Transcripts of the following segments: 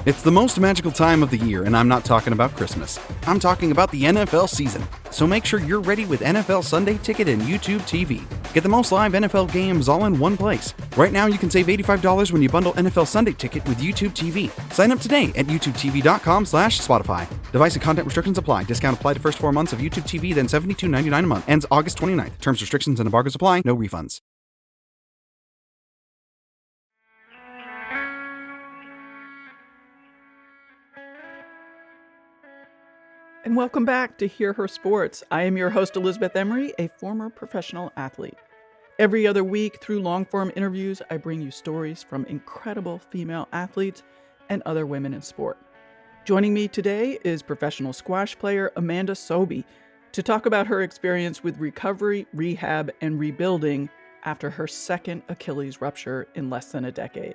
It's the most magical time of the year, and I'm not talking about Christmas. I'm talking about the NFL season. So make sure you're ready with NFL Sunday Ticket and YouTube TV. Get the most live NFL games all in one place. Right now, you can save $85 when you bundle NFL Sunday Ticket with YouTube TV. Sign up today at youtubetv.com/Spotify. Device and content restrictions apply. Discount applied to first 4 months of YouTube TV, then $72.99 a month. Ends August 29th. Terms, restrictions, and embargoes apply. No refunds. And welcome back to Hear Her Sports. I am your host, Elizabeth Emery, a former professional athlete. Every other week, through long-form interviews, I bring you stories from incredible female athletes and other women in sport. Joining me today is professional squash player Amanda Sobhy to talk about her experience with recovery, rehab, and rebuilding after her second Achilles rupture in less than a decade.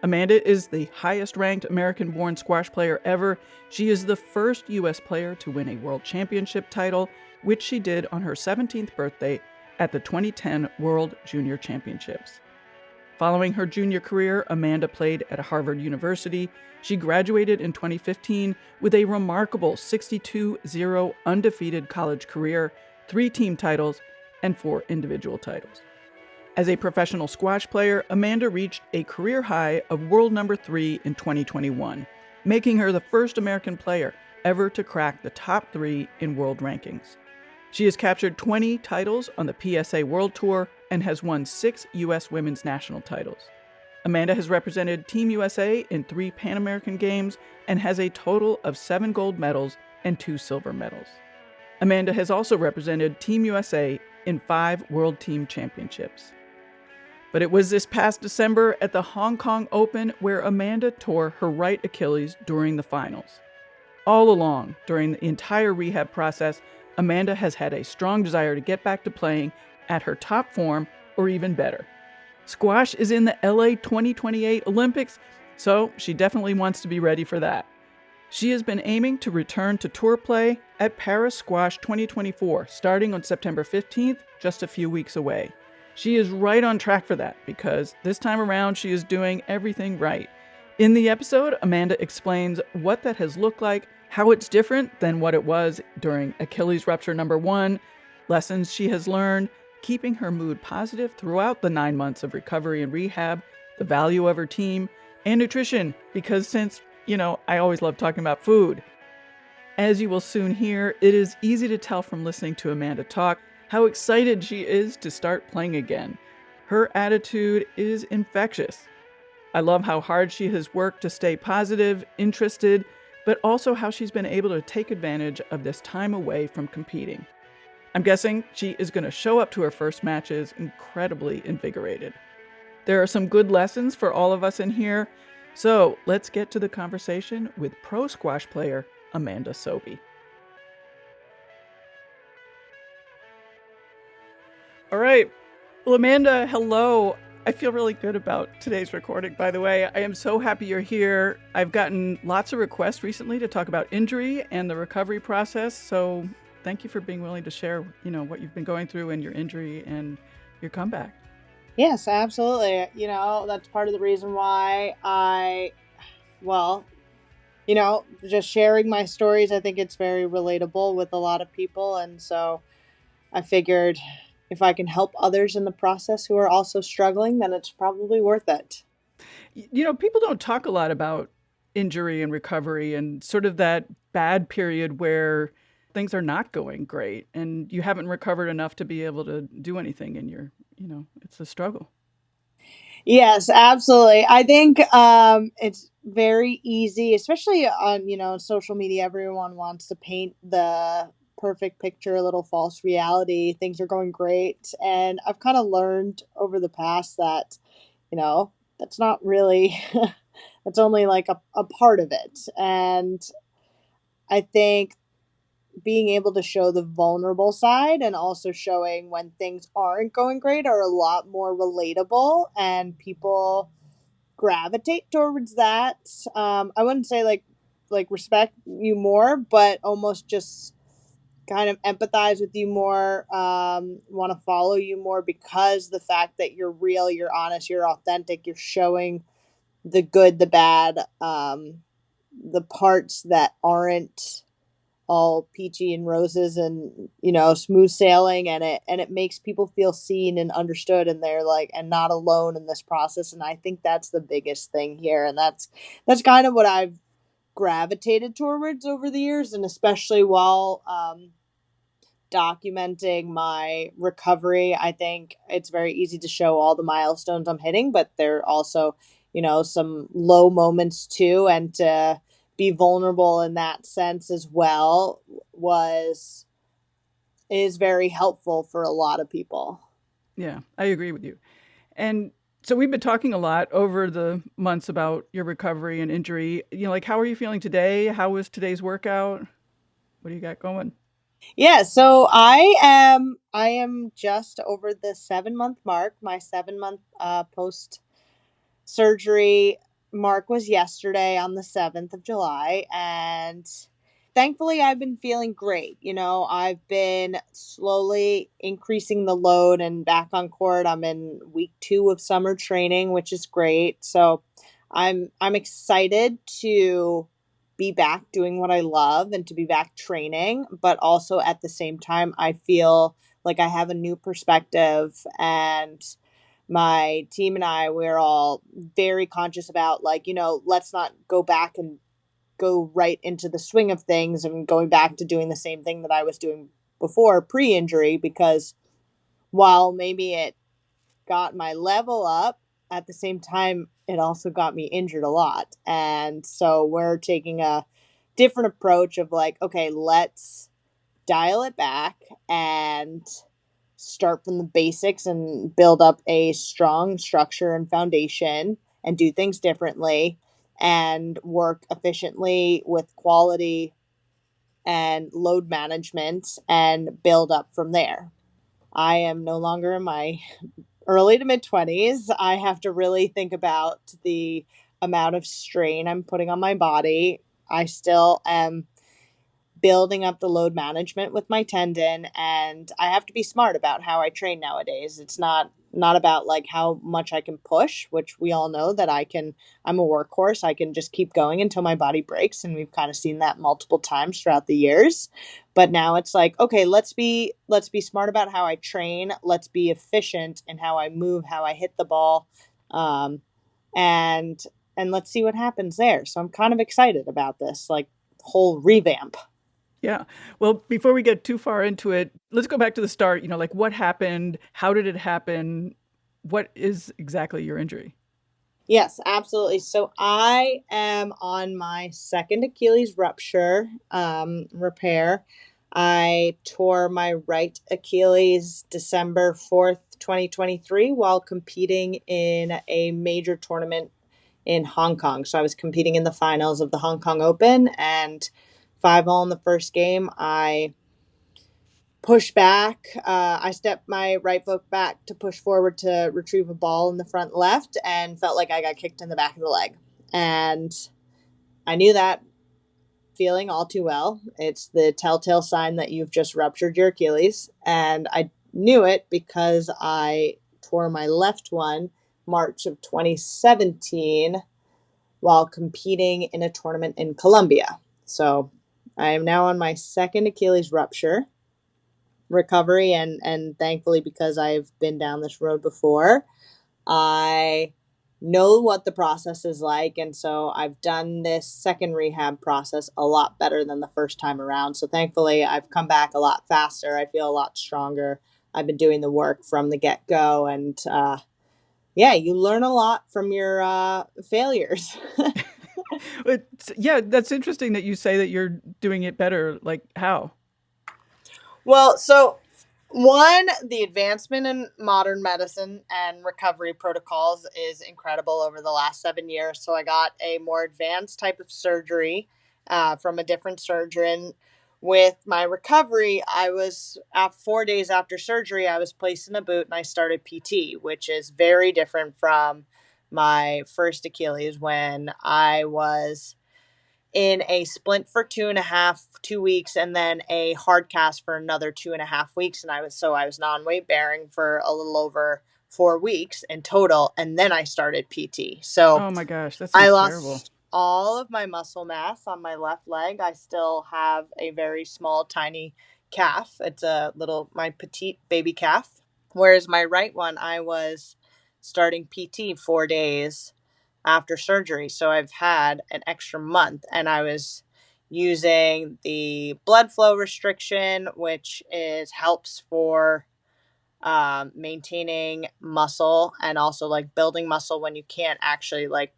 Amanda is the highest-ranked American-born squash player ever. She is the first U.S. player to win a world championship title, which she did on her 17th birthday at the 2010 World Junior Championships. Following her junior career, Amanda played at Harvard University. She graduated in 2015 with a remarkable 62-0 undefeated college career, 3 team titles, and 4 individual titles. As a professional squash player, Amanda reached a career high of world number 3 in 2021, making her the first American player ever to crack the top 3 in world rankings. She has captured 20 titles on the PSA World Tour and has won 6 U.S. women's national titles. Amanda has represented Team USA in 3 Pan American Games and has a total of 7 gold medals and 2 silver medals. Amanda has also represented Team USA in 5 World Team Championships. But it was this past December at the Hong Kong Open where Amanda tore her right Achilles during the finals. All along, during the entire rehab process, Amanda has had a strong desire to get back to playing at her top form or even better. Squash is in the LA 2028 Olympics, so she definitely wants to be ready for that. She has been aiming to return to tour play at Paris Squash 2024, starting on September 15th, just a few weeks away. She is right on track for that because this time around she is doing everything right. In the episode, Amanda explains what that has looked like, how it's different than what it was during Achilles rupture number 1, lessons she has learned, keeping her mood positive throughout the 9 months of recovery and rehab, the value of her team, and nutrition, because since, I always love talking about food. As you will soon hear, it is easy to tell from listening to Amanda talk how excited she is to start playing again. Her attitude is infectious. I love how hard she has worked to stay positive, interested, but also how she's been able to take advantage of this time away from competing. I'm guessing she is going to show up to her first matches incredibly invigorated. There are some good lessons for all of us in here, so let's get to the conversation with pro squash player Amanda Sobhy. All right. Well, Amanda, hello. I feel really good about today's recording, by the way. I am so happy you're here. I've gotten lots of requests recently to talk about injury and the recovery process. So thank you for being willing to share, what you've been going through and your injury and your comeback. Yes, absolutely. That's part of the reason why just sharing my stories, I think it's very relatable with a lot of people. And so I figured if I can help others in the process who are also struggling, then it's probably worth it. People don't talk a lot about injury and recovery and sort of that bad period where things are not going great and you haven't recovered enough to be able to do anything and it's a struggle. Yes, absolutely. I think it's very easy, especially on, social media. Everyone wants to paint the perfect picture, a little false reality. Things are going great. And I've kind of learned over the past that, that's not really, that's only like a part of it. And I think being able to show the vulnerable side and also showing when things aren't going great are a lot more relatable and people gravitate towards that. I wouldn't say like respect you more, but almost just kind of empathize with you more, want to follow you more because the fact that you're real, you're honest, you're authentic, you're showing the good, the bad, the parts that aren't all peachy and roses and smooth sailing, and it makes people feel seen and understood, and they're like and not alone in this process. And I think that's the biggest thing here, and that's kind of what I've gravitated towards over the years, and especially while documenting my recovery. I think it's very easy to show all the milestones I'm hitting, but there are also, some low moments too. And to be vulnerable in that sense as well is very helpful for a lot of people. Yeah, I agree with you. And so we've been talking a lot over the months about your recovery and injury. Like how are you feeling today? How was today's workout? What do you got going? Yeah, so I am just over the 7 month mark. My 7 month post surgery mark was yesterday on the 7th of July. And thankfully, I've been feeling great. I've been slowly increasing the load and back on court. I'm in week 2 of summer training, which is great. So I'm excited to be back doing what I love and to be back training. But also at the same time, I feel like I have a new perspective, and my team and we're all very conscious about, like, let's not go back and go right into the swing of things and going back to doing the same thing that I was doing before pre-injury, because while maybe it got my level up, at the same time it also got me injured a lot. And so we're taking a different approach of like, okay, let's dial it back and start from the basics and build up a strong structure and foundation and do things differently and work efficiently with quality and load management and build up from there. I am no longer in my early to mid 20s. I have to really think about the amount of strain I'm putting on my body. I still am building up the load management with my tendon, and I have to be smart about how I train nowadays. It's not about like how much I can push, which we all know that I'm a workhorse. I can just keep going until my body breaks, and we've kind of seen that multiple times throughout the years. But now it's like, okay, let's be smart about how I train. Let's be efficient in how I move, how I hit the ball. And and let's see what happens there. So I'm kind of excited about this like whole revamp. Yeah. Well, before we get too far into it, let's go back to the start. Like what happened? How did it happen? What is exactly your injury? Yes, absolutely. So I am on my second Achilles rupture repair. I tore my right Achilles December 4th, 2023, while competing in a major tournament in Hong Kong. So I was competing in the finals of the Hong Kong Open, and 5-all in the first game. I push back. I stepped my right foot back to push forward to retrieve a ball in the front left and felt like I got kicked in the back of the leg. And I knew that feeling all too well. It's the telltale sign that you've just ruptured your Achilles. And I knew it because I tore my left one March of 2017 while competing in a tournament in Colombia. So I am now on my second Achilles rupture recovery, and thankfully, because I've been down this road before, I know what the process is like, and so I've done this second rehab process a lot better than the first time around. So thankfully I've come back a lot faster. I feel a lot stronger. I've been doing the work from the get-go, and yeah, you learn a lot from your failures. Yeah, that's interesting that you say that you're doing it better. Like how? Well, so one, the advancement in modern medicine and recovery protocols is incredible over the last 7 years. So I got a more advanced type of surgery from a different surgeon. With my recovery, I was 4 days after surgery, I was placed in a boot and I started PT, which is very different from my first Achilles when I was in a splint for 2.5 2 weeks, and then a hard cast for another 2.5 weeks. And I was non-weight bearing for a little over 4 weeks in total, and then I started PT. So Oh my gosh, that I sounds terrible. lost all of my muscle mass on my left leg. I still have a very small, tiny calf. It's my petite baby calf. Whereas my right one, I was starting PT 4 days after surgery. So I've had an extra month, and I was using the blood flow restriction, which helps for maintaining muscle and also like building muscle when you can't actually like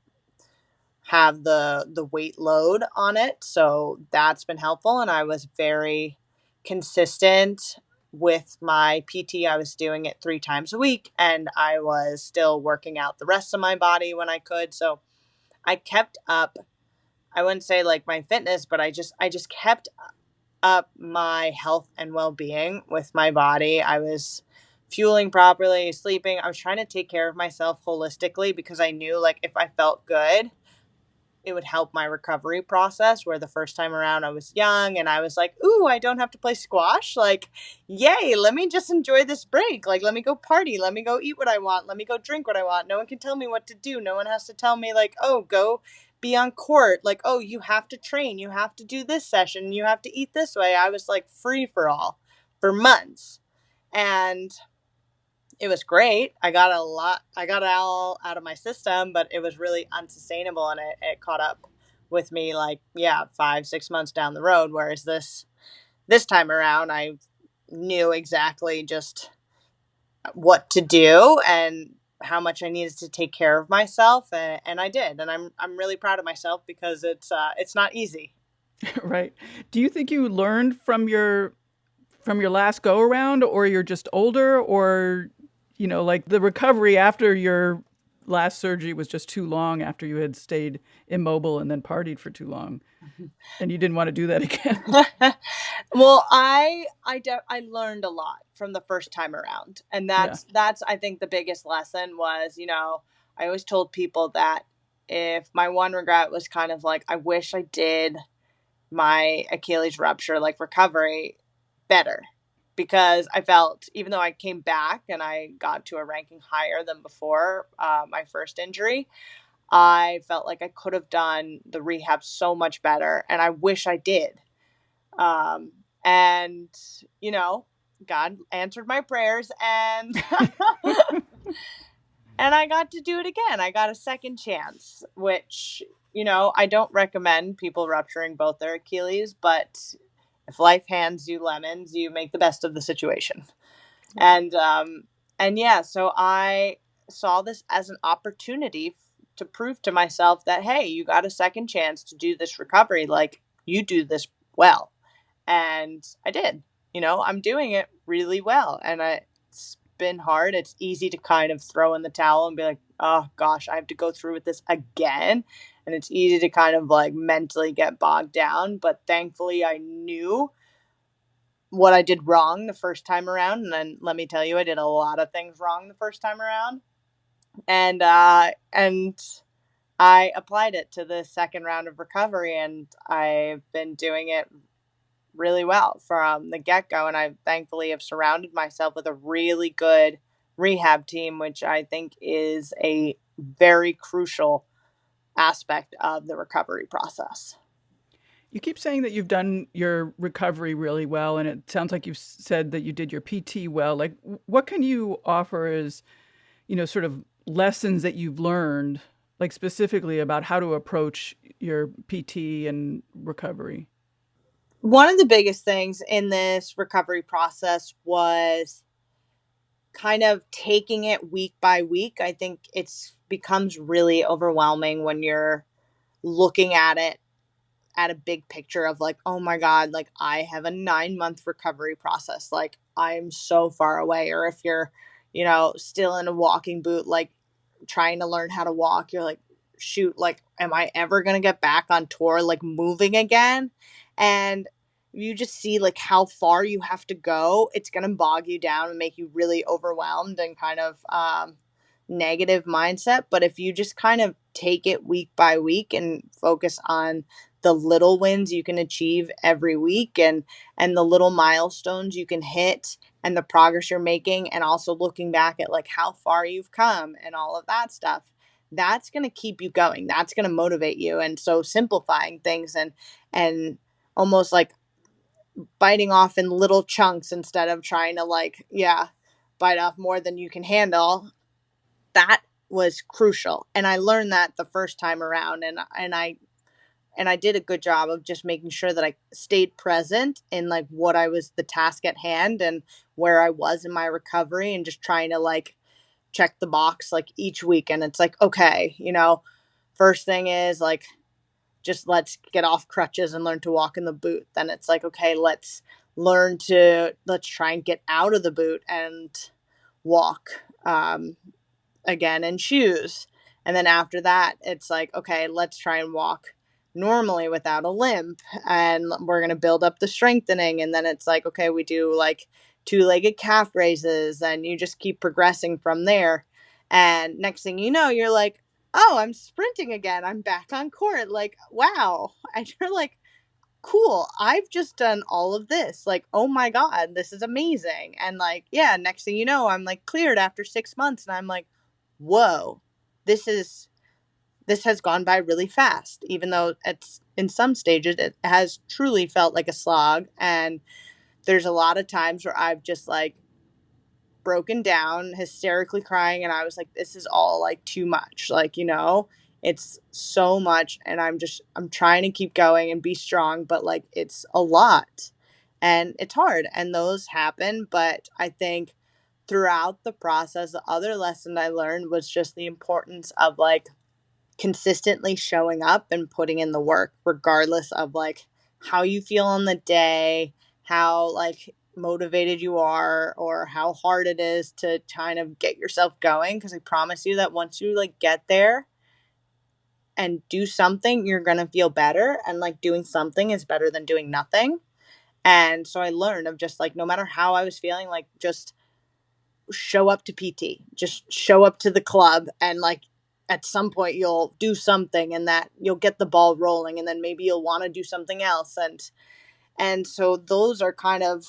have the weight load on it. So that's been helpful, and I was very consistent with my PT. I was doing it 3 times a week, and I was still working out the rest of my body when I could. So I kept up, I wouldn't say like my fitness, but I just kept up my health and well-being with my body. I was fueling properly, sleeping. I was trying to take care of myself holistically because I knew like if I felt good, it would help my recovery process. Where the first time around I was young and I was like, ooh, I don't have to play squash. Like, yay, let me just enjoy this break. Like, let me go party. Let me go eat what I want. Let me go drink what I want. No one can tell me what to do. No one has to tell me, like, oh, go be on court. Like, oh, you have to train. You have to do this session. You have to eat this way. I was like free for all for months. And it was great. I got it all out of my system, but it was really unsustainable, and it caught up with me like, 5-6 months down the road. Whereas this time around, I knew exactly just what to do and how much I needed to take care of myself, and I did. And I'm really proud of myself because it's not easy. Right. Do you think you learned from your last go around, or you're just older, or like the recovery after your last surgery was just too long after you had stayed immobile and then partied for too long and you didn't want to do that again? Well, I learned a lot from the first time around, and Yeah. that's I think the biggest lesson was, I always told people that if my one regret was kind of like, I wish I did my Achilles rupture like recovery better, because I felt, even though I came back and I got to a ranking higher than before my first injury, I felt like I could have done the rehab so much better, and I wish I did. Um, and God answered my prayers, and and I got to do it again. I got a second chance, which, I don't recommend people rupturing both their Achilles, but if life hands you lemons, you make the best of the situation. And yeah, so I saw this as an opportunity to prove to myself that, hey, you got a second chance to do this recovery. Like, you do this well. And I did. I'm doing it really well. And it's been hard. It's easy to kind of throw in the towel and be like, oh gosh, I have to go through with this again. And it's easy to kind of like mentally get bogged down. But thankfully, I knew what I did wrong the first time around. And then let me tell you, I did a lot of things wrong the first time around. And I applied it to the second round of recovery, and I've been doing it really well from the get-go. And I thankfully have surrounded myself with a really good rehab team, which I think is a very crucial aspect of the recovery process. You keep saying that you've done your recovery really well, and it sounds like you've said that you did your PT well. Like, what can you offer as, sort of lessons that you've learned, like specifically about how to approach your PT and recovery? One of the biggest things in this recovery process was kind of taking it week by week. I think it's becomes really overwhelming when you're looking at it at a big picture of like, oh my God, like I have a 9-month recovery process. Like, I'm so far away. Or if you're, still in a walking boot, like trying to learn how to walk, you're like, shoot, like, am I ever going to get back on tour, like moving again? And you just see like how far you have to go. It's going to bog you down and make you really overwhelmed and kind of negative mindset. But if you just kind of take it week by week and focus on the little wins you can achieve every week, and the little milestones you can hit and the progress you're making, and also looking back at like how far you've come and all of that stuff, that's going to keep you going. That's going to motivate you. And so simplifying things and almost like biting off in little chunks instead of trying to like, yeah, bite off more than you can handle. That was crucial. And I learned that the first time around, and I did a good job of just making sure that I stayed present in like what I was, the task at hand, and where I was in my recovery, and just trying to like check the box like each week. And it's like, okay, first thing is like, just let's get off crutches and learn to walk in the boot. Then it's like, okay, let's try and get out of the boot and walk again in shoes. And then after that, it's like, okay, let's try and walk normally without a limp, and we're going to build up the strengthening. And then it's like, okay, we do like 2-legged calf raises, and you just keep progressing from there. And next thing you know, you're like, oh, I'm sprinting again. I'm back on court. Like, wow. And you're like, cool. I've just done all of this. Like, oh my God, this is amazing. And like, yeah, next thing you know, I'm like cleared after 6 months. And I'm like, whoa, this has gone by really fast, even though it's in some stages, it has truly felt like a slog. And there's a lot of times where I've just like broken down, hysterically crying, and I was like, this is all like too much. Like, it's so much, and I'm trying to keep going and be strong, but like it's a lot and it's hard, and those happen. But I think throughout the process, the other lesson I learned was just the importance of like consistently showing up and putting in the work, regardless of like how you feel on the day, how like motivated you are, or how hard it is to kind of get yourself going. Because I promise you that once you like get there and do something, you're going to feel better. And like doing something is better than doing nothing. And so I learned of just like, no matter how I was feeling, like just show up to PT, just show up to the club, and like at some point you'll do something, and that you'll get the ball rolling, and then maybe you'll want to do something else. And so those are kind of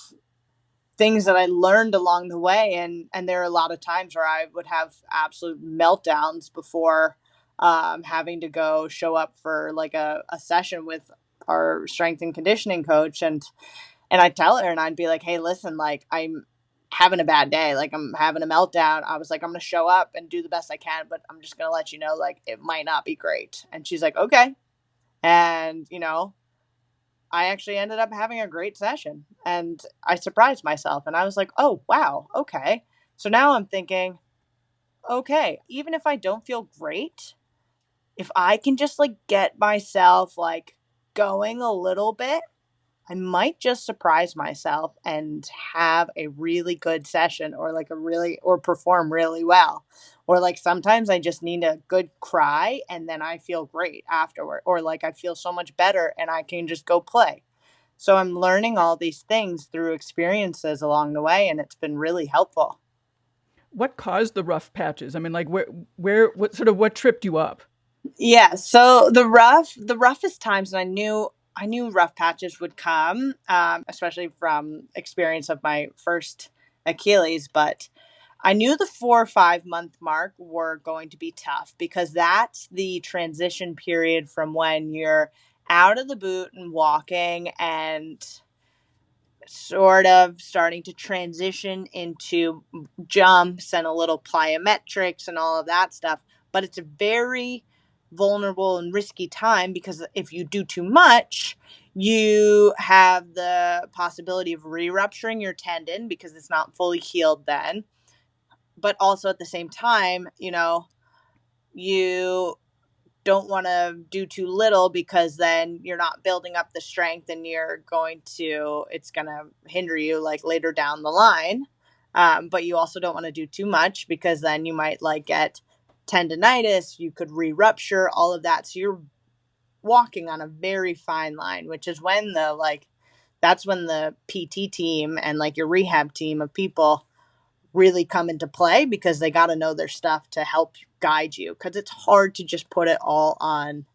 things that I learned along the way. And there are a lot of times where I would have absolute meltdowns before having to go show up for like a session with our strength and conditioning coach. And I'd tell her, and I'd be like, hey, listen, like I'm having a bad day. Like I'm having a meltdown. I was like, I'm going to show up and do the best I can, but I'm just going to let you know, like, it might not be great. And she's like, okay. And, I actually ended up having a great session, and I surprised myself, and I was like, oh, wow. Okay. So now I'm thinking, okay, even if I don't feel great, if I can just like get myself like going a little bit, I might just surprise myself and have a really good session, or like or perform really well. Or like sometimes I just need a good cry, and then I feel great afterward, or like I feel so much better and I can just go play. So I'm learning all these things through experiences along the way, and it's been really helpful. What caused the rough patches? I mean, like what tripped you up? Yeah. So the roughest times, and I knew rough patches would come, especially from experience of my first Achilles. But I knew the 4 or 5 month mark were going to be tough, because that's the transition period from when you're out of the boot and walking and sort of starting to transition into jumps and a little plyometrics and all of that stuff. But it's a very vulnerable and risky time, because if you do too much, you have the possibility of re-rupturing your tendon because it's not fully healed then. But also at the same time, you don't want to do too little, because then you're not building up the strength, and it's going to hinder you like later down the line. But you also don't want to do too much, because then you might like get tendonitis, you could re-rupture all of that. So you're walking on a very fine line, which is when that's when the PT team and like your rehab team of people really come into play, because they got to know their stuff to help guide you, because it's hard to just put it all on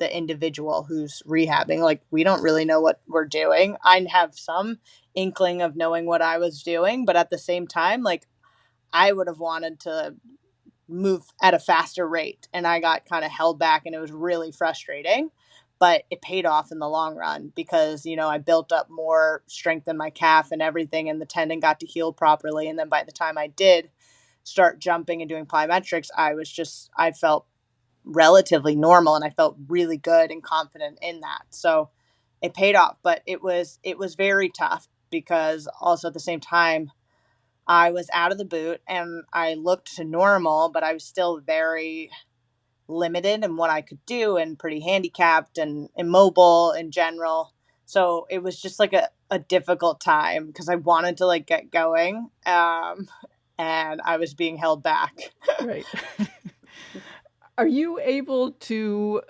the individual who's rehabbing. Like, we don't really know what we're doing. I have some inkling of knowing what I was doing, but at the same time, like, I would have wanted to move at a faster rate, and I got kind of held back, and it was really frustrating, but it paid off in the long run because, I built up more strength in my calf and everything, and the tendon got to heal properly. And then by the time I did start jumping and doing plyometrics, I felt relatively normal, and I felt really good and confident in that. So it paid off, but it was very tough because also at the same time, I was out of the boot and I looked normal, but I was still very limited in what I could do and pretty handicapped and immobile in general. So it was just like a difficult time because I wanted to like get going. And I was being held back. Right. Are you able to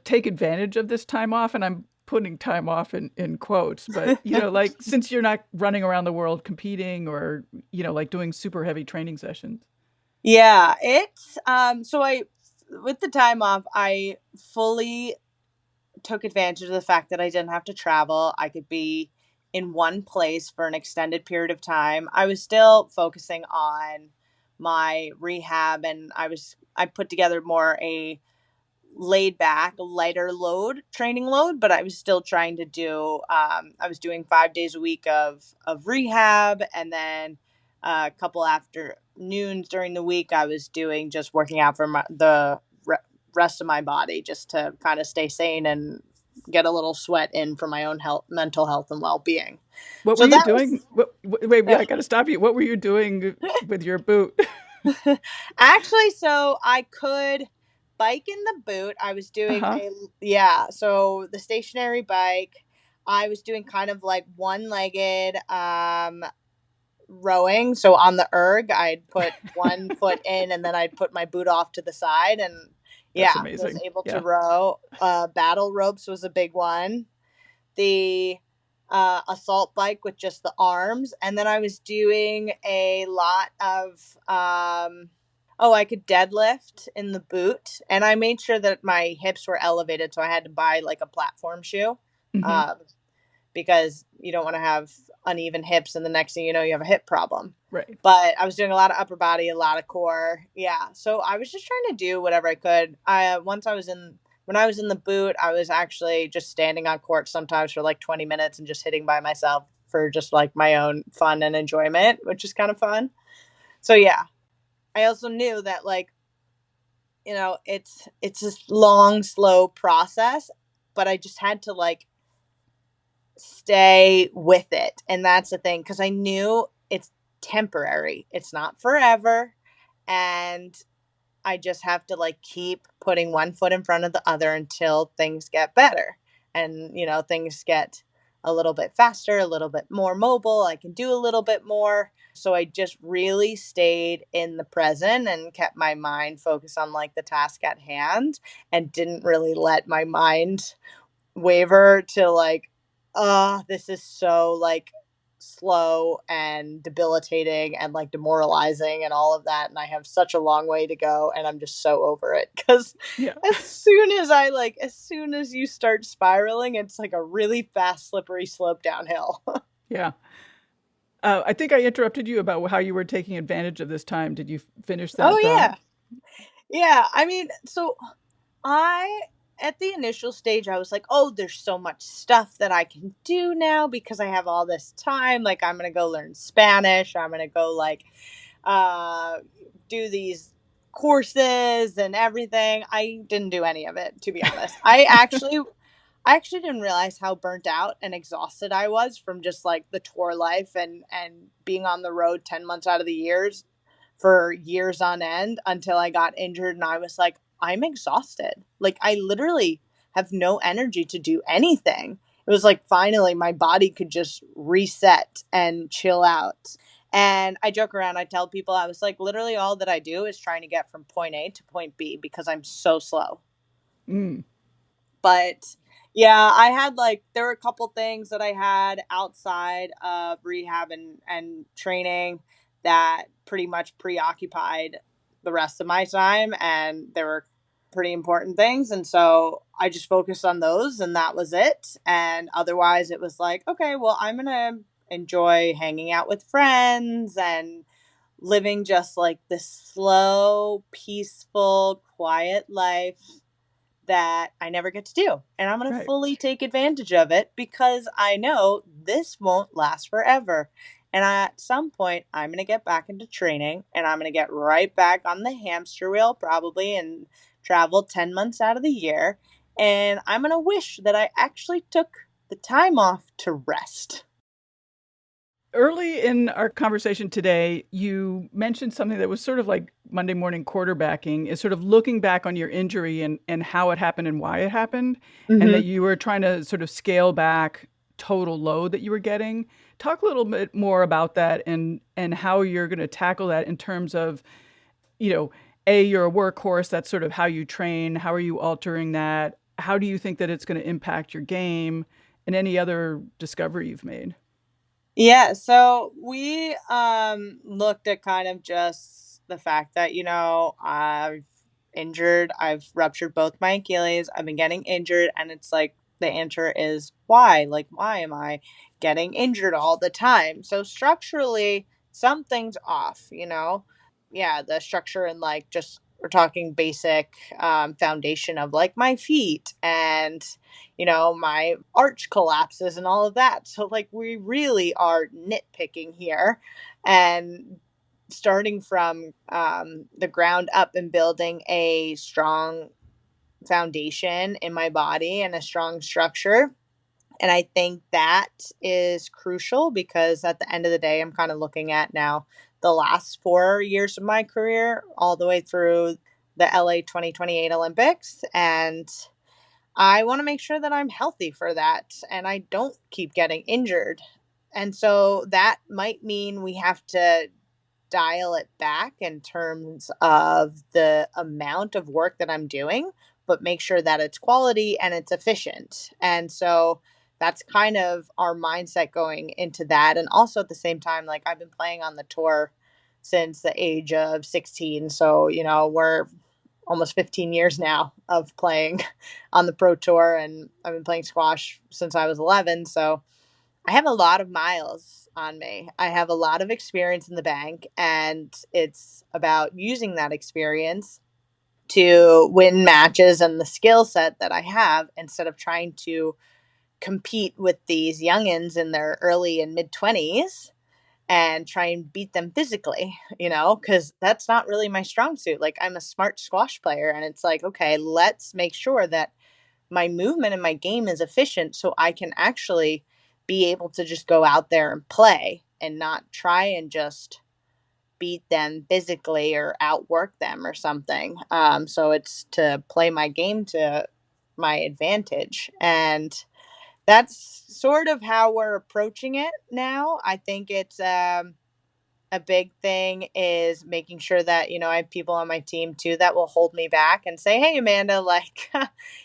take advantage of this time off? And I'm putting time off in quotes, but like since you're not running around the world competing or like doing super heavy training sessions. Yeah, it's so I with the time off, I fully took advantage of the fact that I didn't have to travel. I could be in one place for an extended period of time. I was still focusing on my rehab, and I put together more a laid back, lighter load training load, but I was still trying to do I was doing 5 days a week of rehab, and then a couple afternoons during the week I was doing just working out for the rest of my body, just to kind of stay sane and get a little sweat in for my own health, mental health and well-being. What So were you that doing? Wait, I got to stop you. What were you doing with your boot? Actually, so I could bike in the boot. I was doing so the stationary bike, I was doing kind of like one-legged rowing. So on the erg, I'd put one foot in and then I'd put my boot off to the side, and That's was amazing. able to row. Battle ropes was a big one. The assault bike with just the arms, and then I was doing a lot of I could deadlift in the boot, and I made sure that my hips were elevated, so I had to buy like a platform shoe. Because you don't want to have uneven hips, and the next thing you know, you have a hip problem. Right. But I was doing a lot of upper body, a lot of core. Yeah. So I was just trying to do whatever I could. When I was in the boot, I was actually just standing on court sometimes for like 20 minutes and just hitting by myself for just like my own fun and enjoyment, which is kind of fun. So yeah, I also knew that like, it's this long, slow process, but I just had to like stay with it. And that's the thing, because I knew it's temporary, it's not forever, and I just have to like keep putting one foot in front of the other until things get better, and things get a little bit faster, a little bit more mobile, I can do a little bit more. So I just really stayed in the present and kept my mind focused on like the task at hand, and didn't really let my mind waver to like, this is so like slow and debilitating and like demoralizing and all of that, and I have such a long way to go, and I'm just so over it, because as soon as you start spiraling, it's like a really fast slippery slope downhill. Yeah. I think I interrupted you about how you were taking advantage of this time. Did you finish that thought? Yeah, I mean, so at the initial stage, I was like, oh, there's so much stuff that I can do now because I have all this time. Like, I'm going to go learn Spanish. I'm going to go like do these courses and everything. I didn't do any of it, to be honest. I actually didn't realize how burnt out and exhausted I was from just like the tour life and being on the road 10 months out of the years for years on end, until I got injured, and I was like, I'm exhausted. Like, I literally have no energy to do anything. It was like finally my body could just reset and chill out. And I joke around, I tell people, I was like, literally all that I do is trying to get from point A to point B because I'm so slow. But yeah, I had like, there were a couple things that I had outside of rehab and training that pretty much preoccupied the rest of my time, and they were pretty important things. And so I just focused on those and that was it. And otherwise it was like, okay, well, I'm going to enjoy hanging out with friends and living just like this slow, peaceful, quiet life that I never get to do. And I'm going to Right. fully take advantage of it because I know this won't last forever. And at some point, I'm going to get back into training and I'm going to get right back on the hamster wheel, probably, and travel 10 months out of the year. And I'm going to wish that I actually took the time off to rest. Early in our conversation today, you mentioned something that was sort of like Monday morning quarterbacking, is sort of looking back on your injury and how it happened and why it happened, and that Mm-hmm. you were trying to sort of scale back total load that you were getting. Talk a little bit more about that and how you're going to tackle that in terms of, you're a workhorse, that's sort of how you train. How are you altering that? How do you think that it's going to impact your game and any other discovery you've made? Yeah, so we looked at kind of just the fact that, I've ruptured both my Achilles. I've been getting injured and it's like the answer is why? Like why am I getting injured all the time? So structurally something's off. Yeah, the structure and like just we're talking basic foundation of like my feet and my arch collapses and all of that. So, like, we really are nitpicking here and starting from the ground up and building a strong foundation in my body and a strong structure. And I think that is crucial because at the end of the day, I'm kind of looking at now the last 4 years of my career, all the way through the LA 2028 Olympics. And I want to make sure that I'm healthy for that and I don't keep getting injured. And so that might mean we have to dial it back in terms of the amount of work that I'm doing, but make sure that it's quality and it's efficient. And so that's kind of our mindset going into that. And also at the same time, like I've been playing on the tour since the age of 16. So, we're almost 15 years now of playing on the pro tour and I've been playing squash since I was 11. So I have a lot of miles on me. I have a lot of experience in the bank and it's about using that experience to win matches and the skill set that I have instead of trying to compete with these youngins in their early and mid 20s and try and beat them physically, because that's not really my strong suit. Like, I'm a smart squash player, and it's like, okay, let's make sure that my movement and my game is efficient so I can actually be able to just go out there and play and not try and just beat them physically or outwork them or something. So it's to play my game to my advantage. And that's sort of how we're approaching it now. I think it's a big thing is making sure that, I have people on my team too that will hold me back and say, hey, Amanda, like,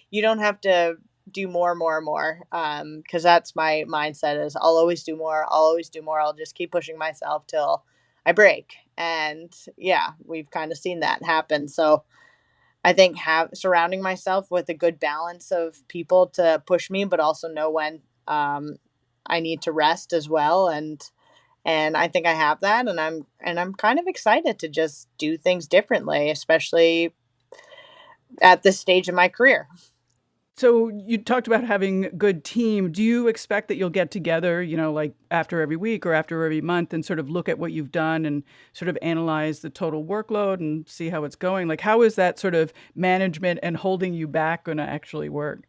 you don't have to do more, more, more. Because that's my mindset is I'll always do more. I'll always do more. I'll just keep pushing myself till I break. And yeah, we've kind of seen that happen. So I think surrounding myself with a good balance of people to push me, but also know when I need to rest as well. And I think I have that, and I'm kind of excited to just do things differently, especially at this stage of my career. So you talked about having a good team. Do you expect that you'll get together, like after every week or after every month and sort of look at what you've done and sort of analyze the total workload and see how it's going? Like, how is that sort of management and holding you back going to actually work?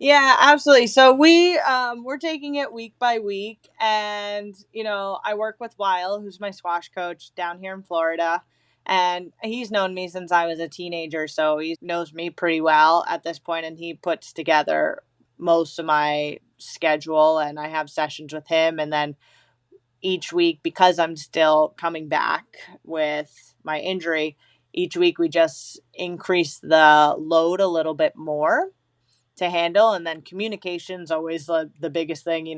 Yeah, absolutely. So we're taking it week by week, and I work with Weil, who's my squash coach down here in Florida, and he's known me since I was a teenager, so he knows me pretty well at this point, and he puts together most of my schedule, and I have sessions with him, and then each week, because I'm still coming back with my injury, each week we just increase the load a little bit more to handle. And then communication's always the biggest thing.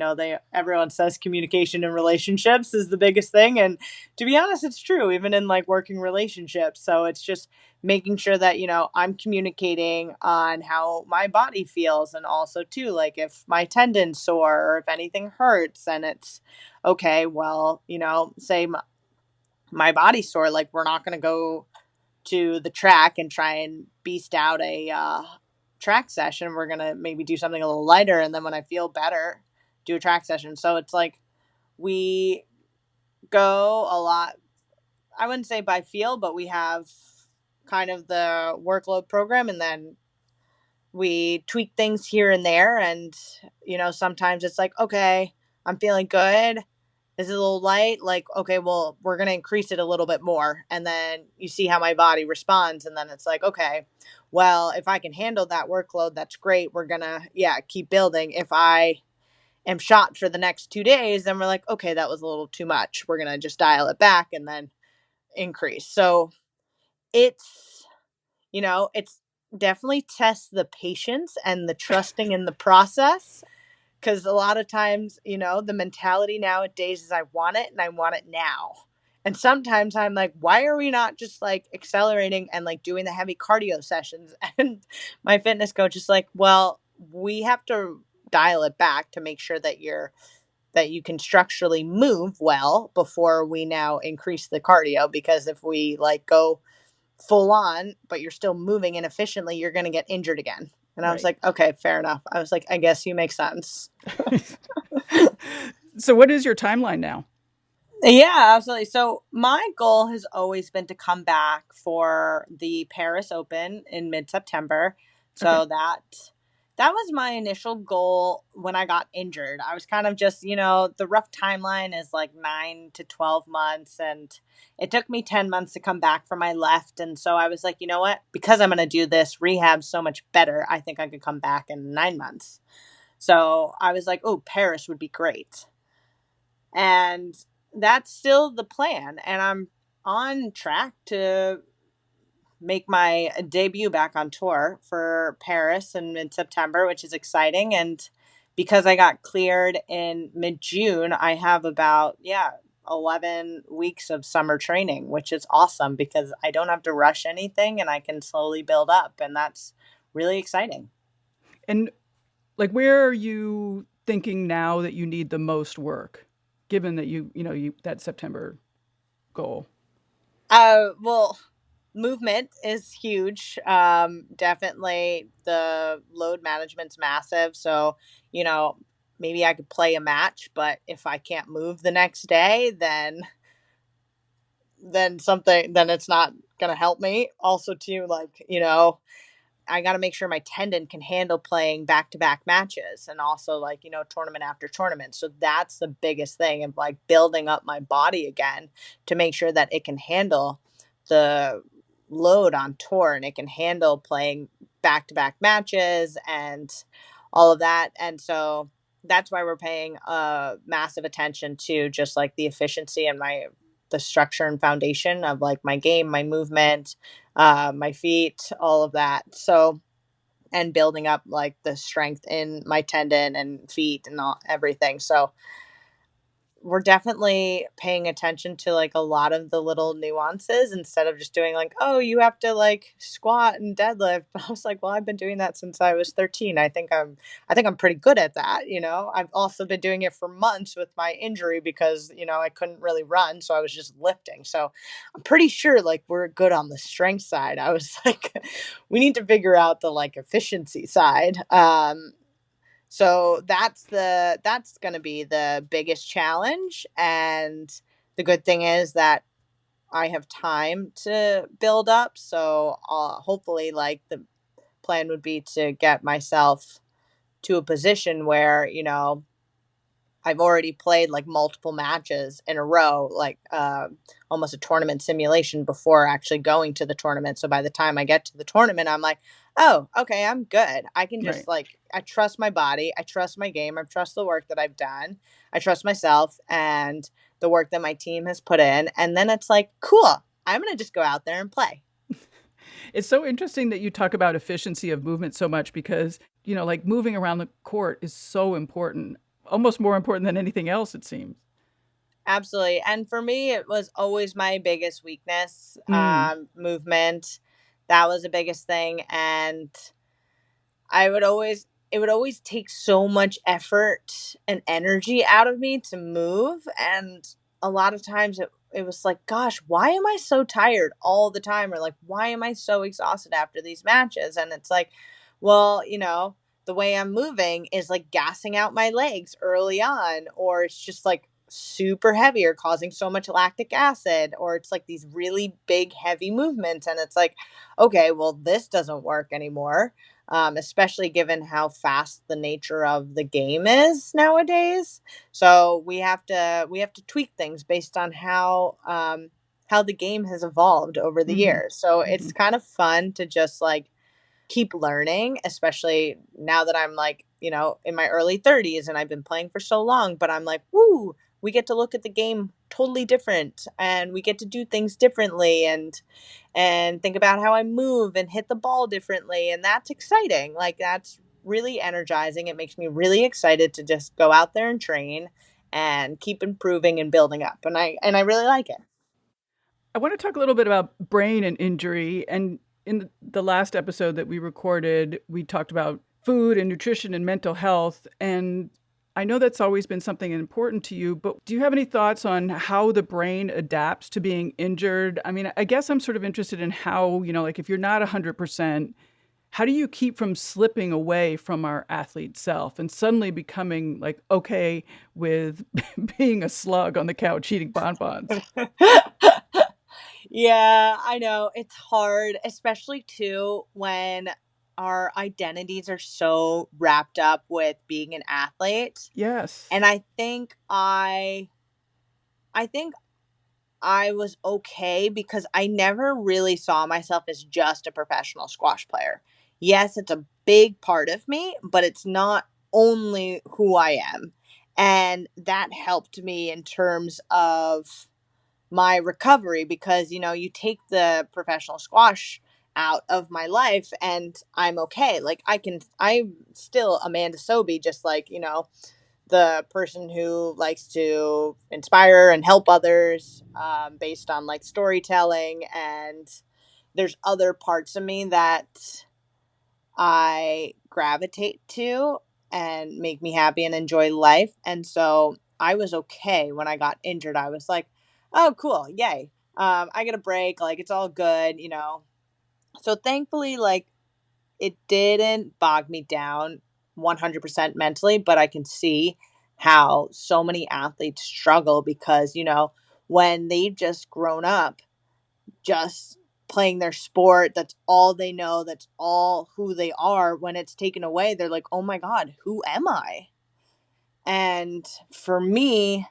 Everyone says communication in relationships is the biggest thing, and to be honest, it's true even in like working relationships. So it's just making sure that I'm communicating on how my body feels, and also too, like if my tendon's sore or if anything hurts, and it's okay, well, say my body's sore, like we're not going to go to the track and try and beast out a track session. We're going to maybe do something a little lighter. And then when I feel better, do a track session. So it's like we go a lot, I wouldn't say by feel, but we have kind of the workload program, and then we tweak things here and there. And, sometimes it's like, okay, I'm feeling good. Is it a little light? Like, okay, well, we're going to increase it a little bit more. And then you see how my body responds. And then it's like, okay, well, if I can handle that workload, that's great. We're going to, keep building. If I am shot for the next 2 days, then we're like, okay, that was a little too much. We're going to just dial it back and then increase. So it's, it's definitely tests the patience and the trusting in the process. Because a lot of times, the mentality nowadays is I want it and I want it now. And sometimes I'm like, why are we not just like accelerating and like doing the heavy cardio sessions? And my fitness coach is like, well, we have to dial it back to make sure that you can structurally move well before we now increase the cardio. Because if we like go full on, but you're still moving inefficiently, you're going to get injured again. And I was like, okay, fair enough. I was like, I guess you make sense. So what is your timeline now? Yeah, absolutely. So my goal has always been to come back for the Paris Open in mid-September. So Okay. that was my initial goal when I got injured. I was kind of just, the rough timeline is like 9 to 12 months, and it took me 10 months to come back from my left. And so I was like, you know what? Because I'm going to do this rehab so much better, I think I could come back in 9 months. So I was like, oh, Paris would be great. And that's still the plan. And I'm on track to make my debut back on tour for Paris in mid September, which is exciting. And because I got cleared in mid June, I have about, 11 weeks of summer training, which is awesome because I don't have to rush anything and I can slowly build up. And that's really exciting. And like, where are you thinking now that you need the most work, given that you that September goal? Well, movement is huge. Definitely the load management's massive. So, maybe I could play a match, but if I can't move the next day, then it's not gonna help me. Also, too, like, I got to make sure my tendon can handle playing back to back matches, and also like, tournament after tournament. So that's the biggest thing of like building up my body again to make sure that it can handle the load on tour, and it can handle playing back to back matches and all of that. And so that's why we're paying massive attention to just like the efficiency and the structure and foundation of like my game, my movement, my feet, all of that. So, and building up like the strength in my tendon and feet and everything. So we're definitely paying attention to like a lot of the little nuances instead of just doing like, oh, you have to like squat and deadlift. I was like, well, I've been doing that since I was 13. I think I'm pretty good at that. I've also been doing it for months with my injury because, I couldn't really run. So I was just lifting. So I'm pretty sure like we're good on the strength side. I was like, we need to figure out the like efficiency side. So that's going to be the biggest challenge. And the good thing is that I have time to build up. So hopefully, like the plan would be to get myself to a position where, I've already played like multiple matches in a row, like almost a tournament simulation before actually going to the tournament. So by the time I get to the tournament, I'm like, oh, okay, I'm good. I can just Right. like, I trust my body. I trust my game. I trust the work that I've done. I trust myself and the work that my team has put in. And then it's like, cool, I'm going to just go out there and play. It's so interesting that you talk about efficiency of movement so much because, like moving around the court is so important, almost more important than anything else, it seems. Absolutely. And for me, it was always my biggest weakness, Mm. movement. That was the biggest thing. And it would always take so much effort and energy out of me to move. And a lot of times it was like, gosh, why am I so tired all the time? Or like, why am I so exhausted after these matches? And it's like, well, the way I'm moving is like gassing out my legs early on, or it's just like super heavy or causing so much lactic acid, or it's like these really big, heavy movements. And it's like, okay, well, this doesn't work anymore, especially given how fast the nature of the game is nowadays. So we have to tweak things based on how the game has evolved over the Hmm. years. So Hmm. it's kind of fun to just like keep learning, especially now that I'm like, in my early 30s and I've been playing for so long, but I'm like, woo, we get to look at the game totally different and we get to do things differently and think about how I move and hit the ball differently, and that's exciting. Like that's really energizing. It makes me really excited to just go out there and train and keep improving and building up. And I really like it. I want to talk a little bit about brain and injury. And in the last episode that we recorded, we talked about food and nutrition and mental health. And I know that's always been something important to you, but do you have any thoughts on how the brain adapts to being injured? I mean, I guess I'm sort of interested in how, like if you're not 100%, how do you keep from slipping away from our athlete self and suddenly becoming like okay with being a slug on the couch eating bonbons? Yeah, I know. It's hard, especially too when our identities are so wrapped up with being an athlete. Yes. And I think I was okay because I never really saw myself as just a professional squash player. Yes, it's a big part of me, but it's not only who I am. And that helped me in terms of my recovery because, you take the professional squash out of my life and I'm okay. Like I'm still Amanda Sobhy, just like, the person who likes to inspire and help others, based on like storytelling. And there's other parts of me that I gravitate to and make me happy and enjoy life. And so I was okay when I got injured. I was like, oh, cool. Yay. I get a break. Like, it's all good. So thankfully, like, it didn't bog me down 100% mentally, but I can see how so many athletes struggle because, when they've just grown up, just playing their sport, that's all they know, that's all who they are. When it's taken away, they're like, oh my God, who am I? And for me,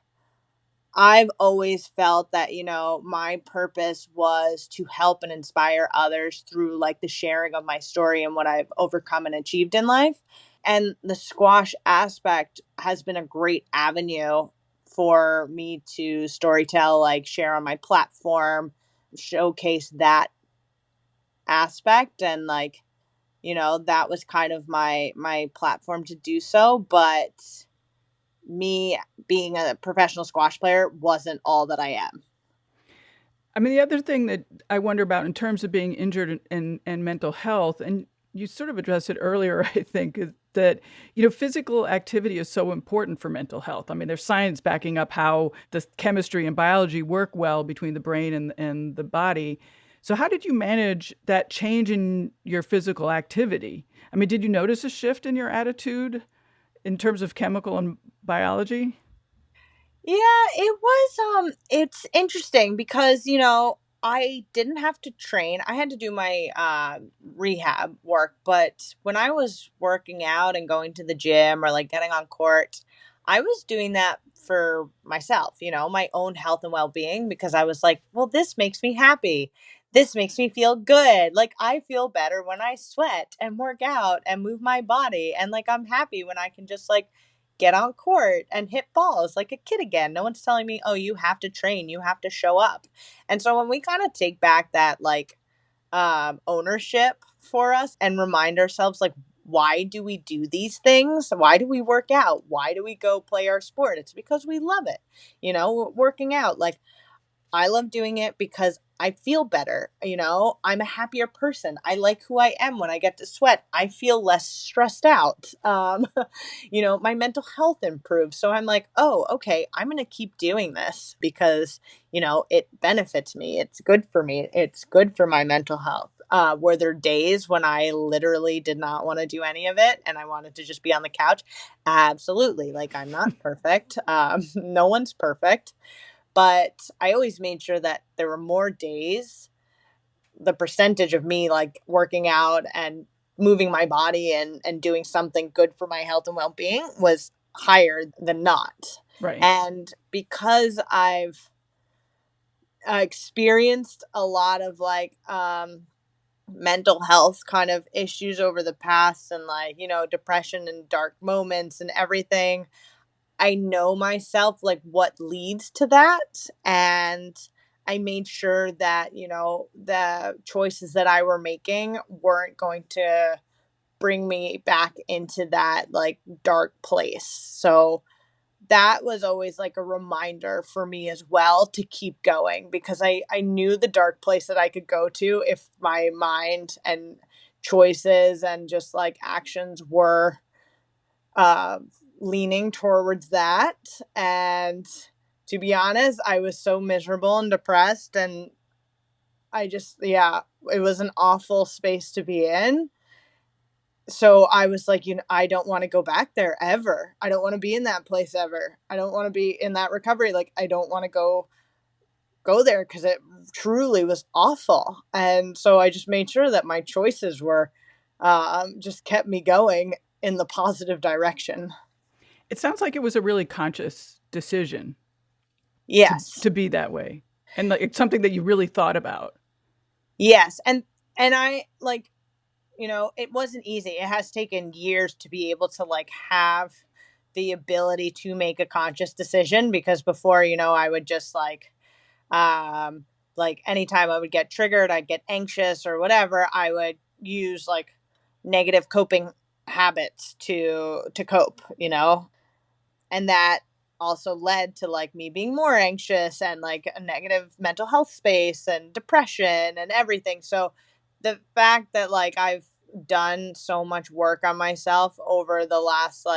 I've always felt that, my purpose was to help and inspire others through like the sharing of my story and what I've overcome and achieved in life. And the squash aspect has been a great avenue for me to storytell, like share on my platform, showcase that aspect. And like, that was kind of my platform to do so. But me being a professional squash player wasn't all that I am. I mean, the other thing that I wonder about in terms of being injured and mental health, and you sort of addressed it earlier, I think, is that, physical activity is so important for mental health. I mean, there's science backing up how the chemistry and biology work well between the brain and the body. So, how did you manage that change in your physical activity? I mean, did you notice a shift in your attitude in terms of chemical and biology? Yeah, it's interesting because, I didn't have to train. I had to do my rehab work, but when I was working out and going to the gym or like getting on court, I was doing that for myself, my own health and well-being, because I was like, well, this makes me happy. This makes me feel good. Like I feel better when I sweat and work out and move my body, and like I'm happy when I can just like get on court and hit balls like a kid again. No one's telling me, oh, you have to train, you have to show up. And so when we kind of take back that like ownership for us and remind ourselves, like, why do we do these things? Why do we work out? Why do we go play our sport? It's because we love it. Working out, like, I love doing it because I feel better. I'm a happier person. I like who I am when I get to sweat. I feel less stressed out. My mental health improves. So I'm like, oh, okay, I'm going to keep doing this because, it benefits me. It's good for me. It's good for my mental health. Were there days when I literally did not want to do any of it and I wanted to just be on the couch? Absolutely. Like, I'm not perfect. No one's perfect. But I always made sure that there were more days, the percentage of me like working out and moving my body and doing something good for my health and well-being was higher than not. Right. And because I've experienced a lot of like mental health kind of issues over the past, and like, depression and dark moments and everything, I know myself, like, what leads to that. And I made sure that, the choices that I were making weren't going to bring me back into that, like, dark place. So that was always like a reminder for me as well to keep going, because I knew the dark place that I could go to if my mind and choices and just like actions were uh, leaning towards that. And to be honest, I was so miserable and depressed, and it was an awful space to be in. So I was like, I don't want to go back there ever. I don't want to be in that place ever. I don't want to be in that recovery. Like, I don't want to go there because it truly was awful. And so I just made sure that my choices were just kept me going in the positive direction. It sounds like it was a really conscious decision. Yes. To be that way. And like, it's something that you really thought about. Yes. And I, like, it wasn't easy. It has taken years to be able to like have the ability to make a conscious decision, because before, I would just like anytime I would get triggered, I'd get anxious or whatever, I would use like negative coping habits to cope, and that also led to like me being more anxious and like a negative mental health space and depression and everything. So the fact that like I've done so much work on myself over the last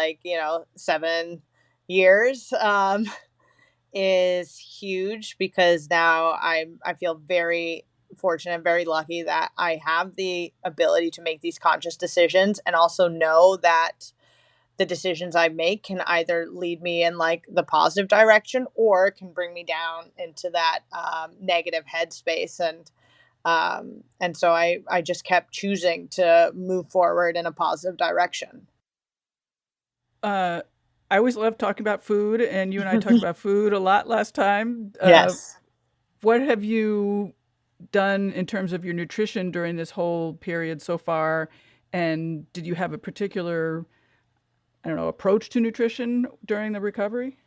7 years is huge, because now I feel very fortunate, very lucky that I have the ability to make these conscious decisions, and also know that the decisions I make can either lead me in like the positive direction or can bring me down into that negative headspace. And so I just kept choosing to move forward in a positive direction. I always love talking about food, and you and I talked about food a lot last time. Yes. What have you done in terms of your nutrition during this whole period so far? And did you have a particular, I don't know, approach to nutrition during the recovery?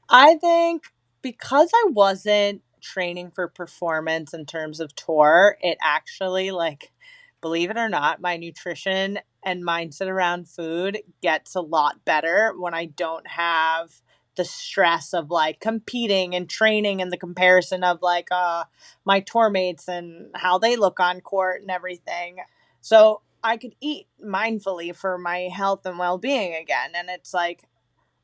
I think because I wasn't training for performance in terms of tour, it actually, like, believe it or not, my nutrition and mindset around food gets a lot better when I don't have the stress of like competing and training and the comparison of like my tour mates and how they look on court and everything. So I could eat mindfully for my health and well-being again. And it's like,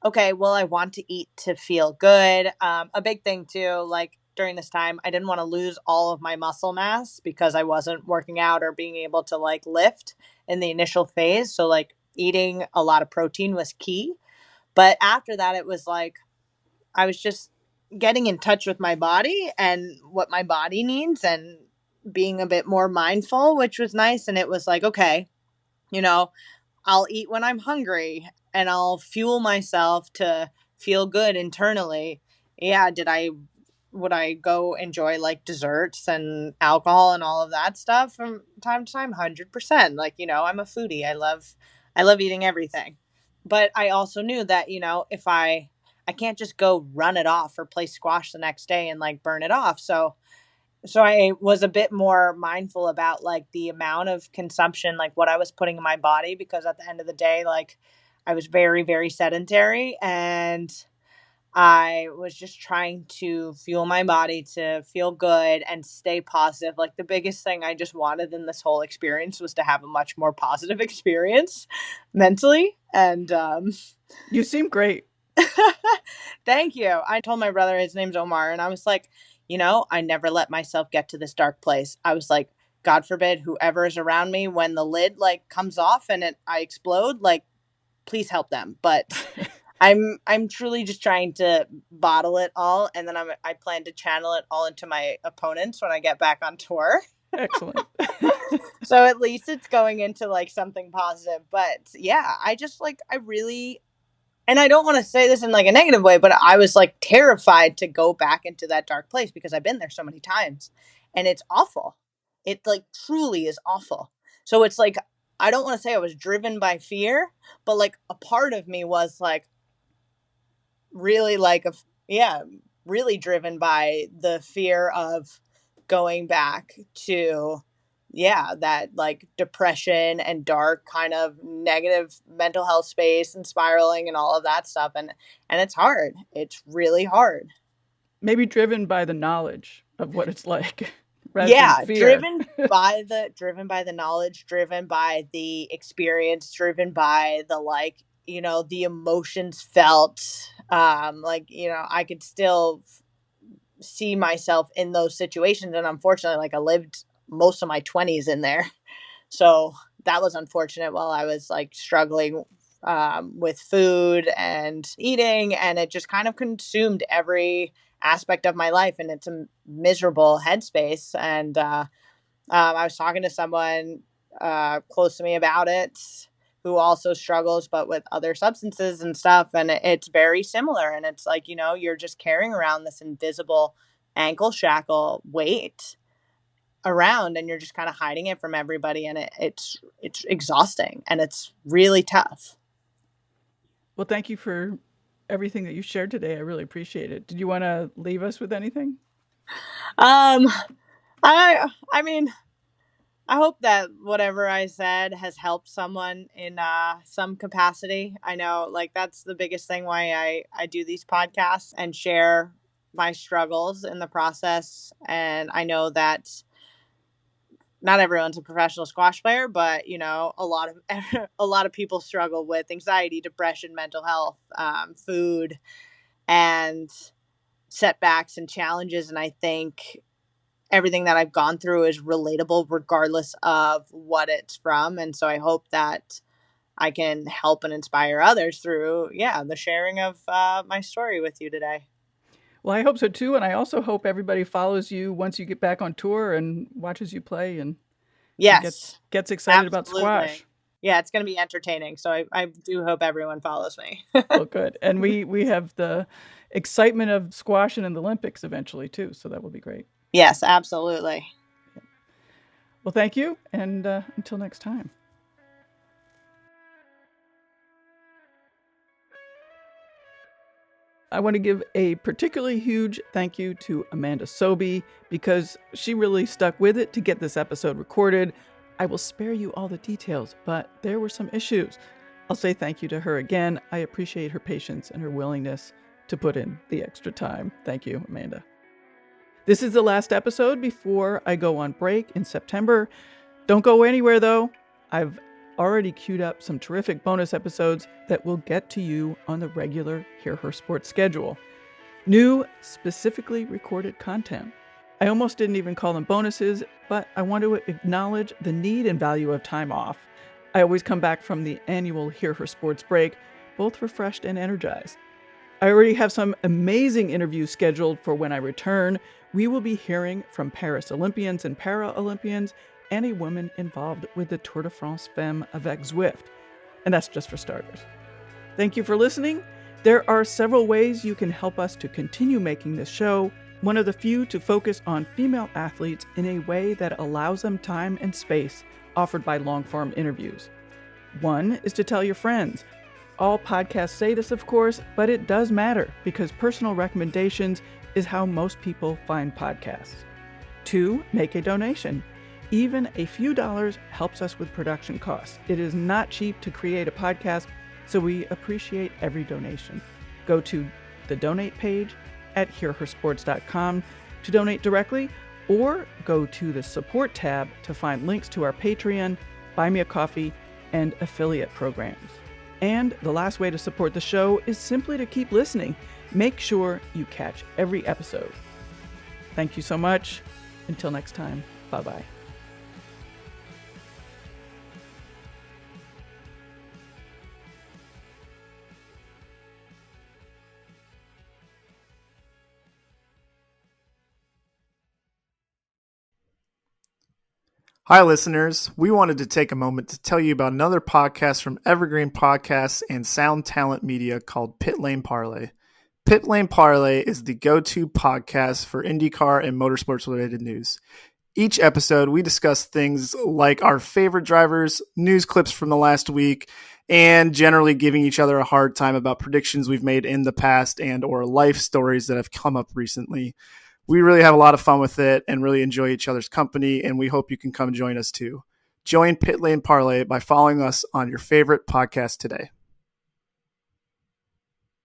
okay, well, I want to eat to feel good. A big thing too, like during this time, I didn't want to lose all of my muscle mass because I wasn't working out or being able to like lift in the initial phase. So like eating a lot of protein was key. But after that, it was like I was just getting in touch with my body and what my body needs, and being a bit more mindful, which was nice. And it was like, okay, you know, I'll eat when I'm hungry and I'll fuel myself to feel good internally. Yeah, would I go enjoy like desserts and alcohol and all of that stuff from time to time? 100%. Like, I'm a foodie. I love eating everything. But I also knew that, if I can't just go run it off or play squash the next day and like burn it off. So So I was a bit more mindful about like the amount of consumption, like what I was putting in my body, because at the end of the day, like I was very, very sedentary, and I was just trying to fuel my body to feel good and stay positive. Like the biggest thing I just wanted in this whole experience was to have a much more positive experience mentally. And You seem great. thank you. I told my brother, his name's Omar, and I was like, I never let myself get to this dark place. I was like, God forbid, whoever is around me, when the lid like comes off and I explode, like, please help them. But I'm truly just trying to bottle it all, and then I plan to channel it all into my opponents when I get back on tour. Excellent. So at least it's going into like something positive. But yeah, I just like I really, and I don't want to say this in like a negative way, but I was like terrified to go back into that dark place because I've been there so many times, and it's awful. It like truly is awful. So it's like I don't want to say I was driven by fear, but like a part of me was like really like really driven by the fear of going back to that like depression and dark kind of negative mental health space and spiraling and all of that stuff, and it's hard. It's really hard. Maybe driven by the knowledge of what it's like. Rather than fear. driven by the knowledge, driven by the experience, driven by the like the emotions felt. I could still see myself in those situations, and unfortunately, like I lived most of my 20s in there, so that was unfortunate while I was like struggling with food and eating, and it just kind of consumed every aspect of my life, and it's a miserable headspace. And I was talking to someone close to me about it who also struggles, but with other substances and stuff. And it's very similar. And it's like, you're just carrying around this invisible ankle shackle weight around, and you're just kind of hiding it from everybody. And it's exhausting, and it's really tough. Well, thank you for everything that you shared today. I really appreciate it. Did you want to leave us with anything? I mean, I hope that whatever I said has helped someone in some capacity. I know, like, that's the biggest thing why I do these podcasts and share my struggles in the process. And I know that not everyone's a professional squash player, but a lot of people struggle with anxiety, depression, mental health, food, and setbacks and challenges. And I think everything that I've gone through is relatable regardless of what it's from. And so I hope that I can help and inspire others through, the sharing of my story with you today. Well, I hope so too. And I also hope everybody follows you once you get back on tour and watches you play and gets excited about squash. Yeah, it's going to be entertaining. So I do hope everyone follows me. Well, good. And we have the excitement of squashing in the Olympics eventually too. So that will be great. Yes, absolutely. Well, thank you. And until next time. I want to give a particularly huge thank you to Amanda Sobhy because she really stuck with it to get this episode recorded. I will spare you all the details, but there were some issues. I'll say thank you to her again. I appreciate her patience and her willingness to put in the extra time. Thank you, Amanda. This is the last episode before I go on break in September. Don't go anywhere, though. I've already queued up some terrific bonus episodes that will get to you on the regular Hear Her Sports schedule. New, specifically recorded content. I almost didn't even call them bonuses, but I want to acknowledge the need and value of time off. I always come back from the annual Hear Her Sports break, both refreshed and energized. I already have some amazing interviews scheduled for when I return. We will be hearing from Paris Olympians and Paralympians and a woman involved with the Tour de France Femme avec Zwift. And that's just for starters. Thank you for listening. There are several ways you can help us to continue making this show, one of the few to focus on female athletes in a way that allows them time and space offered by long-form interviews. One is to tell your friends. All podcasts say this, of course, but it does matter because personal recommendations is how most people find podcasts. 2, make a donation. Even a few dollars helps us with production costs. It is not cheap to create a podcast, so we appreciate every donation. Go to the donate page at hearhersports.com to donate directly, or go to the support tab to find links to our Patreon, Buy Me a Coffee, and affiliate programs. And the last way to support the show is simply to keep listening. Make sure you catch every episode. Thank you so much. Until next time, bye-bye. Hi, listeners. We wanted to take a moment to tell you about another podcast from Evergreen Podcasts and Sound Talent Media called Pit Lane Parlay. Pit Lane Parlay is the go-to podcast for IndyCar and motorsports-related news. Each episode, we discuss things like our favorite drivers, news clips from the last week, and generally giving each other a hard time about predictions we've made in the past and or life stories that have come up recently. We really have a lot of fun with it and really enjoy each other's company, and we hope you can come join us too. Join Pit Lane Parlay by following us on your favorite podcast today.